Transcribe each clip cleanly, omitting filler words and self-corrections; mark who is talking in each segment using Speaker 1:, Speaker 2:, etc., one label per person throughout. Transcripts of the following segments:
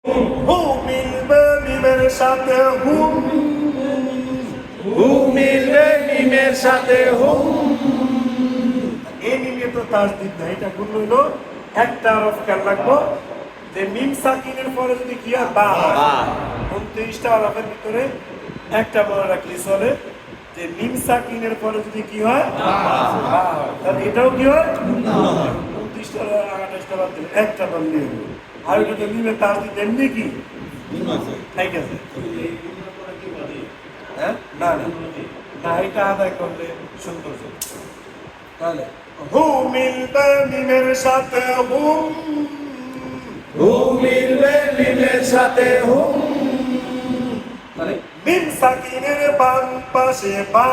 Speaker 1: হু মিলবে মিমের সাথে হুম,
Speaker 2: হু মিলবে মিমের সাথে হুম।
Speaker 1: এই মিমে তো তাসদিদ না, এটা গুণ হইলো একটা হরফ খেয়াল রাখবো যে মিম সাকিনের পরে যদি কি হয় বা হয়, 29টা হরফের ভিতরে একটা মনে রাখলে চলে যে মিম সাকিনের পরে যদি কি হয় বা হয়, তাহলে এটাও কি হয় 29টা 28টা বাদ দিলে একটা বললেই হবে। আর ওটা তো মিমে তাসদিদ এমনি কি ঠিক আছে। হ্যাঁ না না না, এটা আদায় করলে সুন্দর হবে। তাহলে হু মিলবে মিমের সাথে হুম,
Speaker 2: হু মিলবে মিমের সাথে হুম।
Speaker 1: তাহলে মিম সাকিনের বাম পাশে বা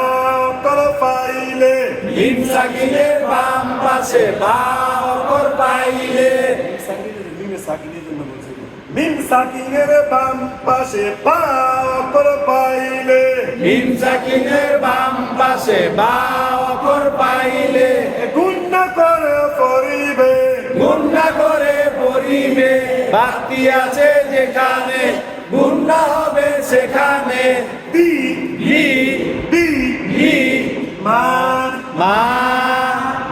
Speaker 1: অক্ষর পাইলে,
Speaker 2: মিম সাকিনের বাম পাশে বা অক্ষর পাইলে,
Speaker 1: মিমে সাকিনের জন্য বলছি, মিম সাকিনের বাম পাশে বা অক্ষর পাইলে,
Speaker 2: মিম সাকিনের বাম পাশে বা অক্ষর পাইলে,
Speaker 1: গুণনা করে পড়িবে,
Speaker 2: গুণনা করে পড়িবে। বাতি আছে যেখানে গুণনা হবে সেখানে।
Speaker 1: বি
Speaker 2: বি
Speaker 1: বি
Speaker 2: বি
Speaker 1: মা
Speaker 2: মা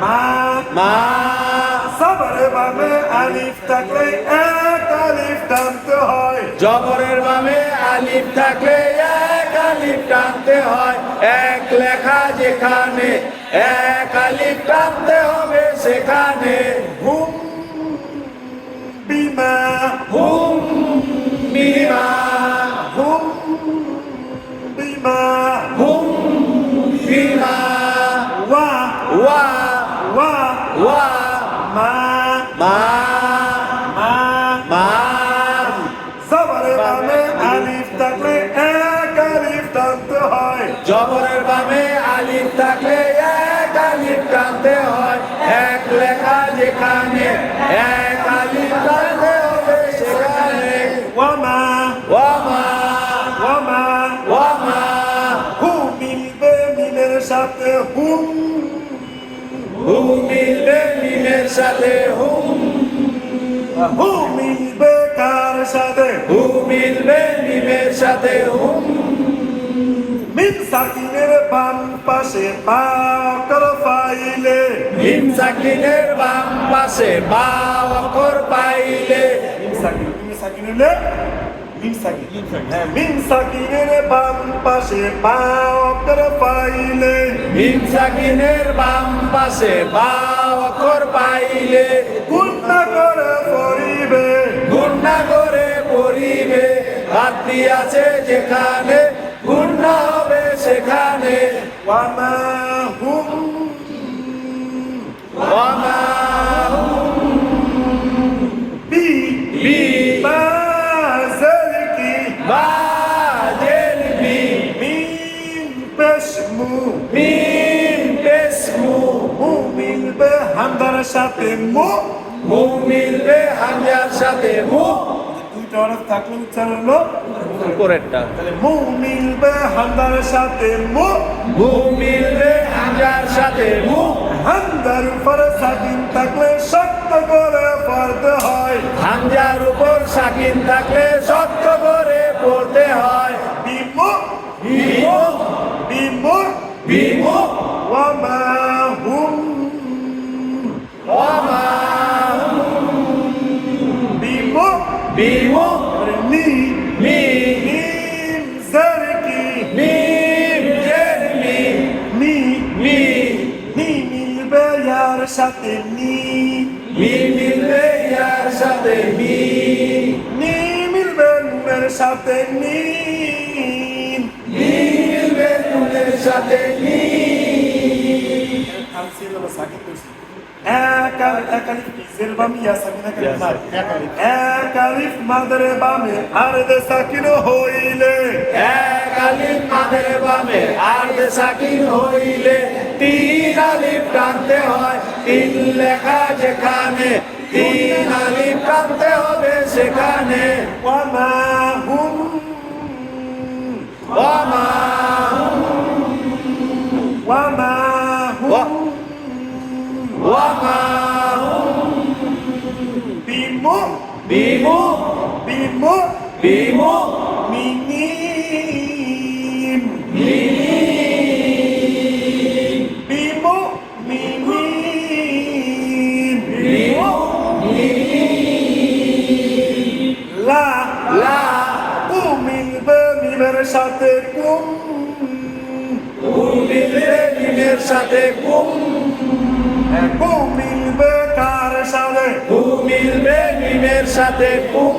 Speaker 1: মা
Speaker 2: মা।
Speaker 1: সবরে বামে আলিফ থাকলে এক আলিফ টানতে হয়,
Speaker 2: জবরের বামে আলিফ থাকলে এক আলিফ টানতে হয়। এক লেখা যেখানে এক আলিফ টানতে হবে সেখানে।
Speaker 1: হুম বিমা
Speaker 2: হুম বিমা
Speaker 1: হুম বিমা
Speaker 2: হুম বিমা।
Speaker 1: ওয়া
Speaker 2: ওয়া
Speaker 1: ওয়া
Speaker 2: ওয়া
Speaker 1: মা
Speaker 2: মা
Speaker 1: মা
Speaker 2: মা।
Speaker 1: সবরে বামে আলিফ থাকলে এক আলিফ টানতে হয়,
Speaker 2: জবরের বামে আলিফ থাকলে এক আলিফ টানতে হয়। এক লেখা যেখানে এক আলিফ টানতে হবে সেখানে।
Speaker 1: ওয়ামা
Speaker 2: ওয়ামা
Speaker 1: ওয়ামা
Speaker 2: ওয়ামা।
Speaker 1: হু মিলবে মিমের সাথে হুম,
Speaker 2: হু মিলবে মিমের সাথে হুম।
Speaker 1: হু মিলবে কার সাথে,
Speaker 2: হু মিলবে মিমের সাথে হুম।
Speaker 1: মিম সাকিনের বাম পাশে বা অক্ষর পাইলে,
Speaker 2: মিম সাকিনের বাম পাশে বা অক্ষর পাইলে,
Speaker 1: মিম সাকিন হলে মিম সাকিন, হ্যাঁ মিম সাকিনের বাম পাশে বা অক্ষর পাইলে,
Speaker 2: মিম সাকিনের বাম পাশে বা অক্ষর পাইলে,
Speaker 1: গুণনা করে পড়িবে,
Speaker 2: গুণনা করে পড়িবে। বাতি আছে যেখানে গুণনা হবে সেখানে।
Speaker 1: ওয়ামা হুম
Speaker 2: ওয়ামা
Speaker 1: বি
Speaker 2: বি
Speaker 1: মা জালিকি
Speaker 2: বা জের বি
Speaker 1: মিম পেশমু,
Speaker 2: মিম পেশমু।
Speaker 1: মু মিলবে হামদার সাথে মু,
Speaker 2: মু মিলবে হামজার সাথে মু।
Speaker 1: দুইটা হরফ থাকলে উচ্চারণ হলো,
Speaker 2: উপরেরটা
Speaker 1: তাহলে মু মিলবে হামদার সাথে মু,
Speaker 2: মু মিলবে হামজার সাথে মু।
Speaker 1: হামদার উপরে সাকিন থাকলে শক্ত করে পড়তে হয়,
Speaker 2: হামজার উপর সাকিন থাকলে শক্ত করে পড়তে হয়।
Speaker 1: বিমু
Speaker 2: বিমু
Speaker 1: বিমু
Speaker 2: বিমু
Speaker 1: ওয়ামা হুম
Speaker 2: ওয়ামা
Speaker 1: বিমু
Speaker 2: বিমু
Speaker 1: নি
Speaker 2: মি
Speaker 1: মিম জারকি
Speaker 2: মিম জের মি
Speaker 1: নি
Speaker 2: মি
Speaker 1: নি মিলবে ইয়ার সাথে নি,
Speaker 2: মি মিলবে ইয়ার সাথে মি।
Speaker 1: নি মিলবে নুনের সাথে নি,
Speaker 2: মি মিলবে নুনের সাথে মি।
Speaker 1: এক আলিফ জের বাম ইয়া সাকিন এক আলিফ মাদ, এক আলিফ মাদের বামে আর দে সাকিন হইলে,
Speaker 2: এক আলিফ মাদের বামে আর দে সাকিন হইলে, তিন আলিফ টানতে হয়। তিন লেখা যেখানে তিন আলিফ টানতে হবে সেখানে।
Speaker 1: ওয়ামা হুম
Speaker 2: ওয়ামা
Speaker 1: ওয়ামা হুম
Speaker 2: ওয়ামা
Speaker 1: বিমু
Speaker 2: বিমু
Speaker 1: বিমু বিমো
Speaker 2: বিমো
Speaker 1: মিমিম বিমো মিমিম
Speaker 2: বিমো
Speaker 1: লা
Speaker 2: লা
Speaker 1: কু মিলবে মিমের সাথে কুম
Speaker 2: মিলবে মিমের সাথে কুম
Speaker 1: কু মিলবে কার সাথে
Speaker 2: মিলবে মিমের সাথে কুম